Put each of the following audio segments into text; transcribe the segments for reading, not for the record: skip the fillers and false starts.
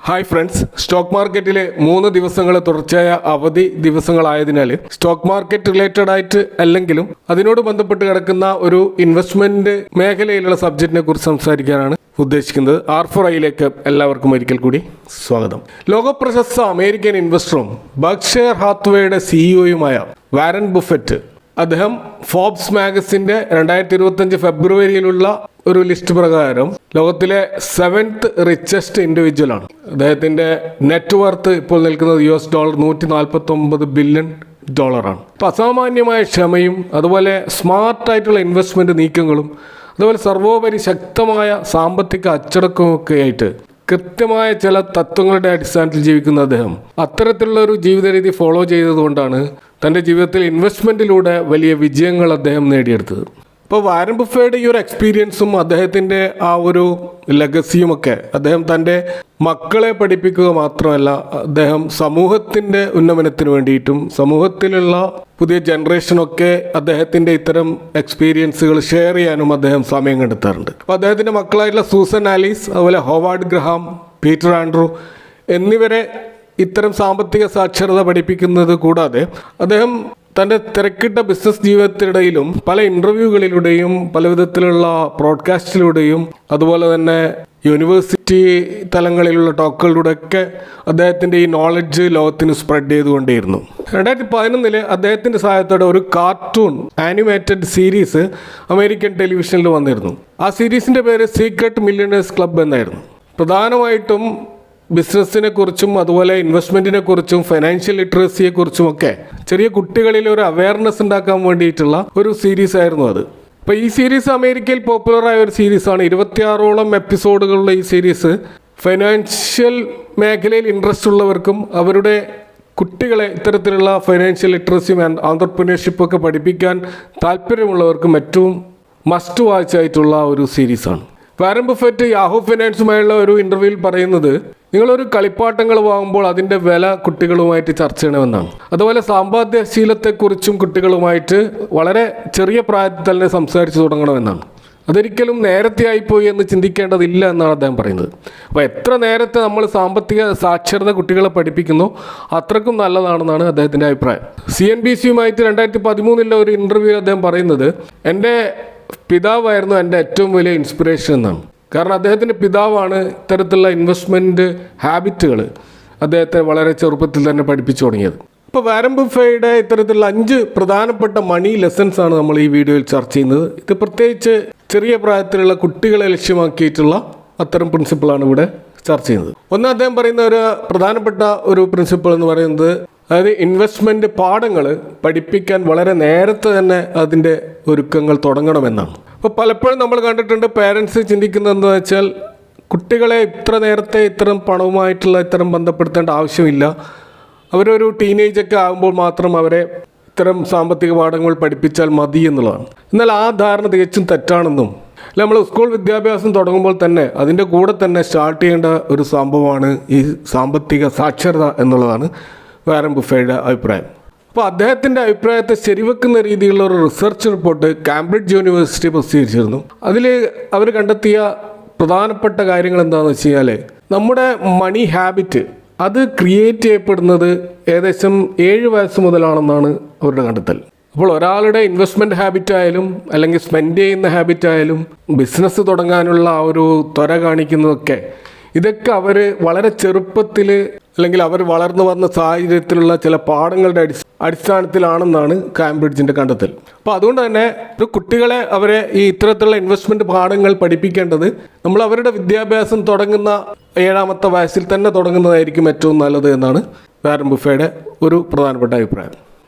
Hi friends, stock മാർക്കറ്റിലെ 3 ദിവസങ്ങൾ തുടർച്ചയായ അവധി ദിവസങ്ങളായതിനാൽ സ്റ്റോക്ക് മാർക്കറ്റ് റിലേറ്റഡ് ആയിട്ട് അല്ലെങ്കിലും അതിനോട് ബന്ധപ്പെട്ട് കിടക്കുന്ന ഒരു ഇൻവെസ്റ്റ്മെന്റ് മേഖലയിലുള്ള സബ്ജക്റ്റിനെ കുറിച്ച് സംസാരിക്കാനാണ് ഉദ്ദേശിക്കുന്നത്. R4iലേക്ക് എല്ലാവർക്കും ഒരിക്കൽ കൂടി സ്വാഗതം. ലോകപ്രശസ്ത അമേരിക്കൻ ഇൻവെസ്റ്ററും ബർക്ക്ഷയർ ഹാത്വേയുടെ സിഇഒയുമായ വാരൻ ബുഫറ്റ്, അദ്ദേഹം ഫോബ്സ് മാഗസിന്റെ 2025 ഫെബ്രുവരിയിലുള്ള ഒരു ലിസ്റ്റ് പ്രകാരം ലോകത്തിലെ 7th റിച്ചസ്റ്റ് ഇൻഡിവിജ്വൽ ആണ്. അദ്ദേഹത്തിന്റെ നെറ്റ് വർത്ത് ഇപ്പോൾ നിൽക്കുന്നത് $149 ബില്യൺ ആണ്. അപ്പോൾ അസാമാന്യമായ ക്ഷമയും അതുപോലെ സ്മാർട്ടായിട്ടുള്ള ഇൻവെസ്റ്റ്മെന്റ് നീക്കങ്ങളും അതുപോലെ സർവോപരി ശക്തമായ സാമ്പത്തിക അച്ചടക്കവും ഒക്കെ ആയിട്ട് കൃത്യമായ ചില തത്വങ്ങളുടെ അടിസ്ഥാനത്തിൽ ജീവിക്കുന്ന അദ്ദേഹം അത്തരത്തിലുള്ള ഒരു ജീവിത രീതി ഫോളോ ചെയ്തതുകൊണ്ടാണ് തൻ്റെ ജീവിതത്തിൽ ഇൻവെസ്റ്റ്മെൻറ്റിലൂടെ വലിയ വിജയങ്ങൾ അദ്ദേഹം നേടിയെടുത്തത്. ഇപ്പോൾ വാരൻ ബുഫയുടെ ഈ ഒരു എക്സ്പീരിയൻസും അദ്ദേഹത്തിൻ്റെ ആ ഒരു ലെഗസിയുമൊക്കെ അദ്ദേഹം തൻ്റെ മക്കളെ പഠിപ്പിക്കുക മാത്രമല്ല, അദ്ദേഹം സമൂഹത്തിൻ്റെ ഉന്നമനത്തിന് വേണ്ടിയിട്ടും സമൂഹത്തിലുള്ള പുതിയ ജനറേഷനൊക്കെ അദ്ദേഹത്തിൻ്റെ ഇത്തരം എക്സ്പീരിയൻസുകൾ ഷെയർ ചെയ്യാനും അദ്ദേഹം സമയം കണ്ടെത്താറുണ്ട്. അപ്പോൾ അദ്ദേഹത്തിൻ്റെ മക്കളായിട്ടുള്ള സൂസൻ ആലീസ്, അതുപോലെ ഹോവാർഡ് ഗ്രഹാം, പീറ്റർ ആൻഡ്രൂ എന്നിവരെ ഇത്തരം സാമ്പത്തിക സാക്ഷരത പഠിപ്പിക്കുന്നത് കൂടാതെ അദ്ദേഹം തൻ്റെ തിരക്കിട്ട ബിസിനസ് ജീവിതത്തിനിടയിലും പല ഇൻ്റർവ്യൂകളിലൂടെയും പല വിധത്തിലുള്ള ബ്രോഡ്കാസ്റ്റിലൂടെയും അതുപോലെ തന്നെ യൂണിവേഴ്സിറ്റി തലങ്ങളിലുള്ള ടോക്കുകളിലൂടെയൊക്കെ അദ്ദേഹത്തിൻ്റെ ഈ നോളജ് ലോകത്തിന് സ്പ്രെഡ് ചെയ്തുകൊണ്ടേയിരുന്നു. 2011 അദ്ദേഹത്തിൻ്റെ സഹായത്തോടെ ഒരു കാർട്ടൂൺ ആനിമേറ്റഡ് സീരീസ് അമേരിക്കൻ ടെലിവിഷനിൽ വന്നിരുന്നു. ആ സീരീസിൻ്റെ പേര് സീക്രട്ട് മില്യണേഴ്സ് ക്ലബ് എന്നായിരുന്നു. പ്രധാനമായിട്ടും ബിസിനസ്സിനെ കുറിച്ചും അതുപോലെ ഇൻവെസ്റ്റ്മെൻറ്റിനെ കുറിച്ചും ഫൈനാൻഷ്യൽ ലിറ്ററസിയെ കുറിച്ചുമൊക്കെ ചെറിയ കുട്ടികളിൽ ഒരു അവയർനെസ് ഉണ്ടാക്കാൻ വേണ്ടിയിട്ടുള്ള ഒരു സീരീസ് ആയിരുന്നു അത്. അപ്പോൾ ഈ സീരീസ് അമേരിക്കയിൽ പോപ്പുലറായ ഒരു സീരീസാണ്. 26ഓളം എപ്പിസോഡുകളുള്ള ഈ സീരീസ് ഫൈനാൻഷ്യൽ മേഖലയിൽ ഇൻട്രസ്റ്റ് ഉള്ളവർക്കും അവരുടെ കുട്ടികളെ ഇത്തരത്തിലുള്ള ഫൈനാൻഷ്യൽ ലിറ്ററസിയും ആന്ത്രപ്രനർഷിപ്പും ഒക്കെ പഠിപ്പിക്കാൻ താല്പര്യമുള്ളവർക്കും ഏറ്റവും മസ്റ്റ് വാച്ച് ആയിട്ടുള്ള ഒരു സീരീസാണ്. വാരൻ ബുഫറ്റ് യാഹൂ ഫിനാൻസുമായുള്ള ഒരു ഇൻ്റർവ്യൂവിൽ പറയുന്നത്, നിങ്ങളൊരു കളിപ്പാട്ടങ്ങൾ വാങ്ങുമ്പോൾ അതിൻ്റെ വില കുട്ടികളുമായിട്ട് ചർച്ച ചെയ്യണമെന്നാണ്. അതുപോലെ സമ്പാദ്യശീലത്തെക്കുറിച്ചും കുട്ടികളുമായിട്ട് വളരെ ചെറിയ പ്രായത്തിൽ തന്നെ സംസാരിച്ചു തുടങ്ങണമെന്നാണ്. അതൊരിക്കലും നേരത്തെ ആയിപ്പോയി എന്ന് ചിന്തിക്കേണ്ടതില്ല എന്നാണ് അദ്ദേഹം പറയുന്നത്. അപ്പോൾ എത്ര നേരത്തെ നമ്മൾ സാമ്പത്തിക സാക്ഷരത കുട്ടികളെ പഠിപ്പിക്കുന്നു അത്രക്കും നല്ലതാണെന്നാണ് അദ്ദേഹത്തിൻ്റെ അഭിപ്രായം. CNBCയുമായിട്ട് 2013 ഒരു ഇൻ്റർവ്യൂവിൽ അദ്ദേഹം പറയുന്നത്, എൻ്റെ പിതാവായിരുന്നു എൻ്റെ ഏറ്റവും വലിയ ഇൻസ്പിറേഷൻ എന്നാണ്. കാരണം അദ്ദേഹത്തിൻ്റെ പിതാവാണ് ഇത്തരത്തിലുള്ള ഇൻവെസ്റ്റ്മെൻറ്റ് ഹാബിറ്റുകൾ അദ്ദേഹത്തെ വളരെ ചെറുപ്പത്തിൽ തന്നെ പഠിപ്പിച്ചു തുടങ്ങിയത്. ഇപ്പോൾ വാരൻ ബുഫയുടെ ഇത്തരത്തിലുള്ള 5 പ്രധാനപ്പെട്ട മണി ലെസൺസ് ആണ് നമ്മൾ ഈ വീഡിയോയിൽ ചർച്ച ചെയ്യുന്നത്. ഇത് പ്രത്യേകിച്ച് ചെറിയ പ്രായത്തിലുള്ള കുട്ടികളെ ലക്ഷ്യമാക്കിയിട്ടുള്ള അത്തരം പ്രിൻസിപ്പിളാണ് ഇവിടെ ചർച്ച ചെയ്യുന്നത്. ഒന്ന്, അദ്ദേഹം പറയുന്ന ഒരു പ്രധാനപ്പെട്ട ഒരു പ്രിൻസിപ്പിൾ എന്ന് പറയുന്നത്, അതായത് ഇൻവെസ്റ്റ്മെൻറ്റ് പാഠങ്ങൾ പഠിപ്പിക്കാൻ വളരെ നേരത്തെ തന്നെ അതിൻ്റെ ഒരുക്കങ്ങൾ തുടങ്ങണമെന്നാണ്. അപ്പോൾ പലപ്പോഴും നമ്മൾ കണ്ടിട്ടുണ്ട് പേരൻസ് ചിന്തിക്കുന്നത് എന്താ വെച്ചാൽ, കുട്ടികളെ ഇത്ര നേരത്തെ ഇത്തരം പണവുമായിട്ടുള്ള ഇത്തരം ബന്ധപ്പെടുത്തേണ്ട ആവശ്യമില്ല, അവരൊരു ടീനേജൊക്കെ ആകുമ്പോൾ മാത്രം അവരെ ഇത്തരം സാമ്പത്തിക പാഠങ്ങൾ പഠിപ്പിച്ചാൽ മതി എന്നുള്ളതാണ്. എന്നാൽ ആ ധാരണ തികച്ചും തെറ്റാണെന്നും, നമ്മൾ സ്കൂൾ വിദ്യാഭ്യാസം തുടങ്ങുമ്പോൾ തന്നെ അതിൻ്റെ കൂടെ തന്നെ സ്റ്റാർട്ട് ചെയ്യേണ്ട ഒരു സംഭവമാണ് ഈ സാമ്പത്തിക സാക്ഷരത എന്നുള്ളതാണ് വാരൻ ബുഫയുടെ അഭിപ്രായം. അപ്പോൾ അദ്ദേഹത്തിൻ്റെ അഭിപ്രായത്തെ ശരിവെക്കുന്ന രീതിയിലുള്ള ഒരു റിസർച്ച് റിപ്പോർട്ട് കാംബ്രിഡ്ജ് യൂണിവേഴ്സിറ്റി പ്രസിദ്ധീകരിച്ചിരുന്നു. അതിൽ അവർ കണ്ടെത്തിയ പ്രധാനപ്പെട്ട കാര്യങ്ങൾ എന്താണെന്ന് വെച്ച് കഴിഞ്ഞാൽ, നമ്മുടെ മണി ഹാബിറ്റ് അത് ക്രിയേറ്റ് ചെയ്യപ്പെടുന്നത് ഏകദേശം 7 വയസ്സ് മുതലാണെന്നാണ് അവരുടെ കണ്ടെത്തൽ. അപ്പോൾ ഒരാളുടെ ഇൻവെസ്റ്റ്മെൻറ്റ് ഹാബിറ്റ് ആയാലും അല്ലെങ്കിൽ സ്പെൻഡ് ചെയ്യുന്ന ഹാബിറ്റ് ആയാലും ബിസിനസ് തുടങ്ങാനുള്ള ആ ഒരു ത്വര കാണിക്കുന്നതൊക്കെ ഇതൊക്കെ അവർ വളരെ ചെറുപ്പത്തിൽ അല്ലെങ്കിൽ അവർ വളർന്നു വന്ന സാഹചര്യത്തിലുള്ള ചില പാഠങ്ങളുടെ അടിസ്ഥാനത്തിലാണെന്നാണ് കാംബ്രിഡ്ജിൻ്റെ കണ്ടെത്തൽ. അപ്പോൾ അതുകൊണ്ട് തന്നെ കുട്ടികളെ അവരെ ഈ ഇത്തരത്തിലുള്ള ഇൻവെസ്റ്റ്മെൻറ്റ് പാഠങ്ങൾ പഠിപ്പിക്കേണ്ടത് നമ്മൾ അവരുടെ വിദ്യാഭ്യാസം തുടങ്ങുന്ന 7ാമത്തെ വയസ്സിൽ തന്നെ തുടങ്ങുന്നതായിരിക്കും ഏറ്റവും നല്ലത് എന്നാണ് വാരൻ ബുഫയുടെ ഒരു പ്രധാനപ്പെട്ട അഭിപ്രായം.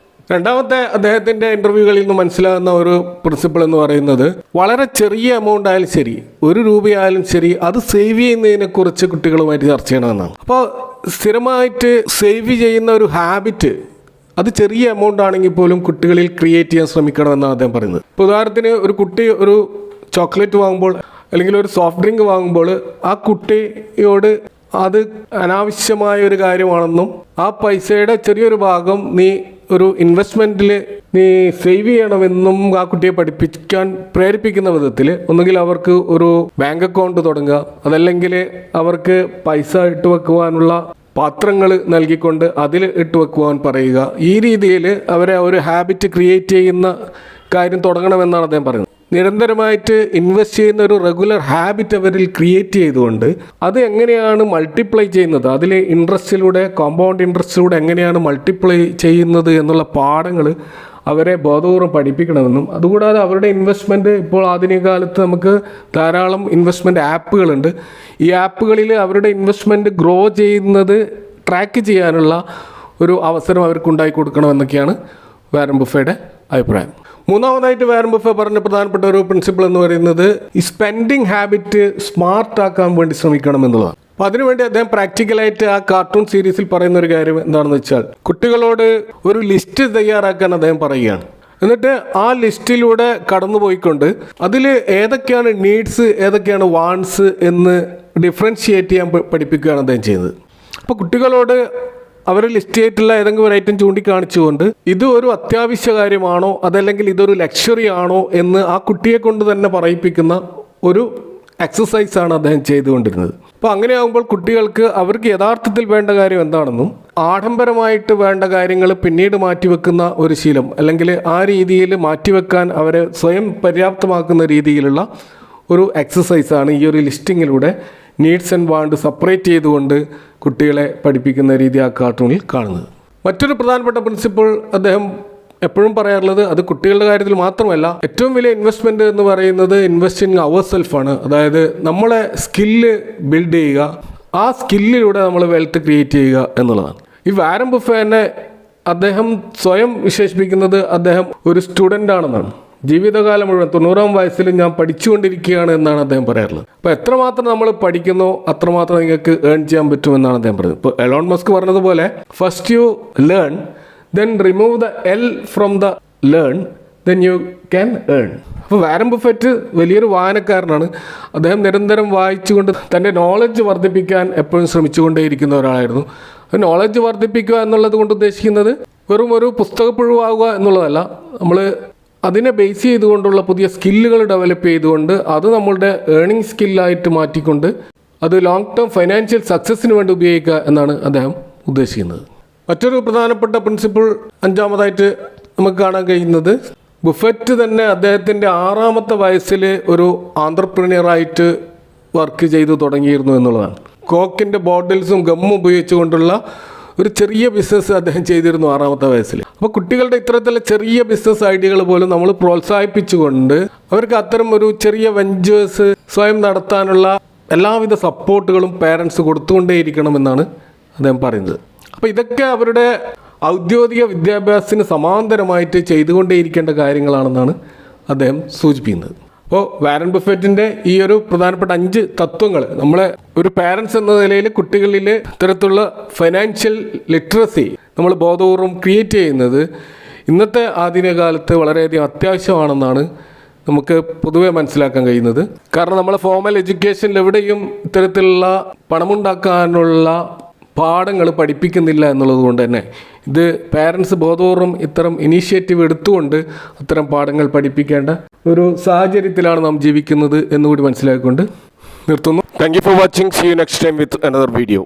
രണ്ടാമത്തെ അദ്ദേഹത്തിൻ്റെ ഇൻ്റർവ്യൂകളിൽ നിന്ന് മനസ്സിലാകുന്ന ഒരു പ്രിൻസിപ്പിൾ എന്ന് പറയുന്നത്, വളരെ ചെറിയ എമൗണ്ട് ആയാലും ശരി, 1 രൂപയായാലും ശരി, അത് സേവ് ചെയ്യുന്നതിനെക്കുറിച്ച് കുട്ടികളുമായിട്ട് ചർച്ച ചെയ്യണമെന്നാണ്. അപ്പോൾ സ്ഥിരമായിട്ട് സേവ് ചെയ്യുന്ന ഒരു ഹാബിറ്റ് അത് ചെറിയ എമൗണ്ട് ആണെങ്കിൽ പോലും കുട്ടികളിൽ ക്രിയേറ്റ് ചെയ്യാൻ ശ്രമിക്കണമെന്നാണ് അദ്ദേഹം പറയുന്നത്. ഇപ്പോൾ ഉദാഹരണത്തിന് ഒരു കുട്ടി ഒരു ചോക്ലേറ്റ് വാങ്ങുമ്പോൾ അല്ലെങ്കിൽ ഒരു സോഫ്റ്റ് ഡ്രിങ്ക് വാങ്ങുമ്പോൾ ആ കുട്ടിയോട് അത് അനാവശ്യമായ ഒരു കാര്യമാണെന്നും ആ പൈസയുടെ ചെറിയൊരു ഭാഗം നീ ഒരു ഇൻവെസ്റ്റ്മെൻറ്റിൽ നീ സേവ് ചെയ്യണമെന്നും ആ കുട്ടിയെ പഠിപ്പിക്കാൻ പ്രേരിപ്പിക്കുന്ന വിധത്തിൽ ഒന്നുകിൽ അവർക്ക് ഒരു ബാങ്ക് അക്കൗണ്ട് തുടങ്ങുക, അതല്ലെങ്കിൽ അവർക്ക് പൈസ ഇട്ട് വെക്കുവാനുള്ള പാത്രങ്ങൾ നൽകിക്കൊണ്ട് അതിൽ ഇട്ട് വെക്കുവാൻ പറയുക. ഈ രീതിയിൽ അവരെ ഒരു ഹാബിറ്റ് ക്രിയേറ്റ് ചെയ്യുന്ന കാര്യം തുടങ്ങണമെന്നാണ് അദ്ദേഹം പറയുന്നത്. നിരന്തരമായിട്ട് ഇൻവെസ്റ്റ് ചെയ്യുന്ന ഒരു റെഗുലർ ഹാബിറ്റ് അവരിൽ ക്രിയേറ്റ് ചെയ്തുകൊണ്ട് അത് എങ്ങനെയാണ് മൾട്ടിപ്ലൈ ചെയ്യുന്നത്, അതിലെ ഇൻട്രസ്റ്റിലൂടെ കോമ്പൗണ്ട് ഇൻട്രസ്റ്റിലൂടെ എങ്ങനെയാണ് മൾട്ടിപ്ലൈ ചെയ്യുന്നത് എന്നുള്ള പാഠങ്ങൾ അവരെ ബോധപൂർവ്വം പഠിപ്പിക്കണമെന്നും, അതുകൂടാതെ അവരുടെ ഇൻവെസ്റ്റ്മെൻറ്റ് ഇപ്പോൾ ആധുനിക കാലത്ത് നമുക്ക് ധാരാളം ഇൻവെസ്റ്റ്മെൻറ്റ് ആപ്പുകളുണ്ട്. ഈ ആപ്പുകളിൽ അവരുടെ ഇൻവെസ്റ്റ്മെൻറ്റ് ഗ്രോ ചെയ്യുന്നത് ട്രാക്ക് ചെയ്യാനുള്ള ഒരു അവസരം അവർക്ക് ഉണ്ടാക്കി കൊടുക്കണമെന്നൊക്കെയാണ് വാരൻ ബഫയുടെ അഭിപ്രായം. മൂന്നാമതായിട്ട് വാരൻ ബഫെ പറഞ്ഞ പ്രധാനപ്പെട്ട ഒരു പ്രിൻസിപ്പിൾ എന്ന് പറയുന്നത് ഈ സ്പെൻഡിങ് ഹാബിറ്റ് സ്മാർട്ടാക്കാൻ വേണ്ടി ശ്രമിക്കണം എന്നുള്ളതാണ്. അപ്പോൾ അതിനുവേണ്ടി അദ്ദേഹം പ്രാക്ടിക്കലായിട്ട് ആ കാർട്ടൂൺ സീരീസിൽ പറയുന്ന ഒരു കാര്യം എന്താണെന്ന് വെച്ചാൽ, കുട്ടികളോട് ഒരു ലിസ്റ്റ് തയ്യാറാക്കാൻ അദ്ദേഹം പറയുകയാണ്. എന്നിട്ട് ആ ലിസ്റ്റിലൂടെ കടന്നുപോയിക്കൊണ്ട് അതിൽ ഏതൊക്കെയാണ് നീഡ്സ് ഏതൊക്കെയാണ് വാണ്ട്സ് എന്ന് ഡിഫറൻഷിയേറ്റ് ചെയ്യാൻ പഠിപ്പിക്കുകയാണ് അദ്ദേഹം ചെയ്യുന്നത്. അപ്പോൾ കുട്ടികളോട് അവർ ലിസ്റ്റ് ചെയ്തിട്ടുള്ള ഏതെങ്കിലും ഒരു ഐറ്റം ചൂണ്ടിക്കാണിച്ചുകൊണ്ട് ഇത് ഒരു അത്യാവശ്യ കാര്യമാണോ അതല്ലെങ്കിൽ ഇതൊരു ലക്ഷറി ആണോ എന്ന് ആ കുട്ടിയെ കൊണ്ട് തന്നെ പറയിപ്പിക്കുന്ന ഒരു എക്സസൈസാണ് അദ്ദേഹം ചെയ്തുകൊണ്ടിരുന്നത്. അപ്പോൾ അങ്ങനെയാകുമ്പോൾ കുട്ടികൾക്ക് അവർക്ക് യഥാർത്ഥത്തിൽ വേണ്ട കാര്യം എന്താണെന്നും ആഡംബരമായിട്ട് വേണ്ട കാര്യങ്ങൾ പിന്നീട് മാറ്റിവെക്കുന്ന ഒരു ശീലം, അല്ലെങ്കിൽ ആ രീതിയിൽ മാറ്റിവെക്കാൻ അവരെ സ്വയം പര്യാപ്തമാക്കുന്ന രീതിയിലുള്ള ഒരു എക്സസൈസാണ് ഈ ഒരു ലിസ്റ്റിങ്ങിലൂടെ നീഡ്സ് ആൻഡ് വാണ്ട് സെപ്പറേറ്റ് ചെയ്തുകൊണ്ട് കുട്ടികളെ പഠിപ്പിക്കുന്ന രീതി ആ കാർട്ടൂണിൽ കാണുന്നത്. മറ്റൊരു പ്രധാനപ്പെട്ട പ്രിൻസിപ്പിൾ അദ്ദേഹം എപ്പോഴും പറയാറുള്ളത്, അത് കുട്ടികളുടെ കാര്യത്തിൽ മാത്രമല്ല, ഏറ്റവും വലിയ ഇൻവെസ്റ്റ്മെൻറ്റ് എന്ന് പറയുന്നത് ഇൻവെസ്റ്റിംഗ് അവർ സെൽഫാണ്. അതായത് നമ്മളെ സ്കില്ല് ബിൽഡ് ചെയ്യുക, ആ സ്കില്ലിലൂടെ നമ്മൾ വെൽത്ത് ക്രിയേറ്റ് ചെയ്യുക എന്നുള്ളതാണ്. ഈ വാരൻ ബഫെ അദ്ദേഹം സ്വയം വിശേഷിപ്പിക്കുന്നത് അദ്ദേഹം ഒരു സ്റ്റുഡൻ്റ് ആണെന്നാണ്. ജീവിതകാലം മുഴുവൻ 90-ാം വയസ്സിൽ ഞാൻ പഠിച്ചുകൊണ്ടിരിക്കുകയാണ് എന്നാണ് അദ്ദേഹം പറയാറുള്ളത്. അപ്പോൾ എത്രമാത്രം നമ്മൾ പഠിക്കുന്നോ അത്രമാത്രം നിങ്ങൾക്ക് ഏൺ ചെയ്യാൻ പറ്റുമെന്നാണ് അദ്ദേഹം പറയുന്നത്. ഇപ്പോൾ എലോൺ മസ്ക് പറഞ്ഞതുപോലെ first you learn, then remove the L from the learn, then you can earn. അപ്പോൾ വാരൻ ബഫറ്റ് വലിയൊരു വായനക്കാരനാണ്. അദ്ദേഹം നിരന്തരം വായിച്ചുകൊണ്ട് തൻ്റെ നോളജ് വർദ്ധിപ്പിക്കാൻ എപ്പോഴും ശ്രമിച്ചുകൊണ്ടേയിരിക്കുന്ന ഒരാളായിരുന്നു. നോളജ് വർദ്ധിപ്പിക്കുക എന്നുള്ളത് കൊണ്ട് ഉദ്ദേശിക്കുന്നത് വെറും ഒരു പുസ്തകപ്പുഴുവാകുക എന്നുള്ളതല്ല, നമ്മൾ അതിനെ ബേസ് ചെയ്തുകൊണ്ടുള്ള പുതിയ സ്കില്ലുകൾ ഡെവലപ്പ് ചെയ്തുകൊണ്ട് അത് നമ്മളുടെ ഏണിംഗ് സ്കില്ലായിട്ട് മാറ്റിക്കൊണ്ട് അത് ലോങ് ടേം ഫൈനാൻഷ്യൽ സക്സസ്സിന് വേണ്ടി ഉപയോഗിക്കുക എന്നാണ് അദ്ദേഹം ഉദ്ദേശിക്കുന്നത്. മറ്റൊരു പ്രധാനപ്പെട്ട പ്രിൻസിപ്പിൾ അഞ്ചാമതായിട്ട് നമുക്ക് കാണാൻ കഴിയുന്നത്, ബുഫറ്റ് തന്നെ അദ്ദേഹത്തിൻ്റെ 6-ാമത്തെ വയസ്സിൽ ഒരു ആന്ത്രപ്രനറായിട്ട് വർക്ക് ചെയ്തു തുടങ്ങിയിരുന്നു എന്നുള്ളതാണ്. കോക്കിൻ്റെ ബോട്ടിൽസും ഗമ്മും ഉപയോഗിച്ചുകൊണ്ടുള്ള ഒരു ചെറിയ ബിസിനസ് അദ്ദേഹം ചെയ്തിരുന്നു 6-ാമത്തെ വയസ്സിൽ. അപ്പോൾ കുട്ടികളുടെ ഇത്തരത്തിലുള്ള ചെറിയ ബിസിനസ് ഐഡിയകൾ പോലും നമ്മൾ പ്രോത്സാഹിപ്പിച്ചുകൊണ്ട് അവർക്ക് അത്തരം ഒരു ചെറിയ വെഞ്ചേഴ്സ് സ്വയം നടത്താനുള്ള എല്ലാവിധ സപ്പോർട്ടുകളും പേരൻസ് കൊടുത്തുകൊണ്ടേയിരിക്കണമെന്നാണ് അദ്ദേഹം പറയുന്നത്. അപ്പോൾ ഇതൊക്കെ അവരുടെ ഔദ്യോഗിക വിദ്യാഭ്യാസത്തിന് സമാന്തരമായിട്ട് ചെയ്തുകൊണ്ടേയിരിക്കേണ്ട കാര്യങ്ങളാണെന്നാണ് അദ്ദേഹം സൂചിപ്പിക്കുന്നത്. അപ്പോൾ വാരൻ ബഫറ്റിൻ്റെ ഈ ഒരു പ്രധാനപ്പെട്ട 5 തത്വങ്ങൾ നമ്മളെ ഒരു പാരൻസ് എന്ന നിലയിൽ കുട്ടികളിൽ ഇത്തരത്തിലുള്ള ഫൈനാൻഷ്യൽ ലിറ്ററസി നമ്മൾ ബോധപൂർവം ക്രിയേറ്റ് ചെയ്യുന്നത് ഇന്നത്തെ ആധുനിക കാലത്ത് വളരെയധികം അത്യാവശ്യമാണെന്നാണ് നമുക്ക് പൊതുവെ മനസ്സിലാക്കാൻ കഴിയുന്നത്. കാരണം നമ്മൾ ഫോർമൽ എഡ്യൂക്കേഷനിൽ എവിടെയും ഇത്തരത്തിലുള്ള പണമുണ്ടാക്കാനുള്ള പാഠങ്ങൾ പഠിപ്പിക്കുന്നില്ല എന്നുള്ളത് കൊണ്ട് തന്നെ ഇത് പാരൻസ് ബോധപൂർവം ഇത്തരം ഇനീഷ്യേറ്റീവ് എടുത്തുകൊണ്ട് അത്തരം പാഠങ്ങൾ പഠിപ്പിക്കേണ്ട ഒരു സാഹചര്യത്തിലാണ് നാം ജീവിക്കുന്നത് എന്നുകൂടി മനസ്സിലാക്കിക്കൊണ്ട് നിർത്തുന്നു. Thank you for watching. See you next time with another video.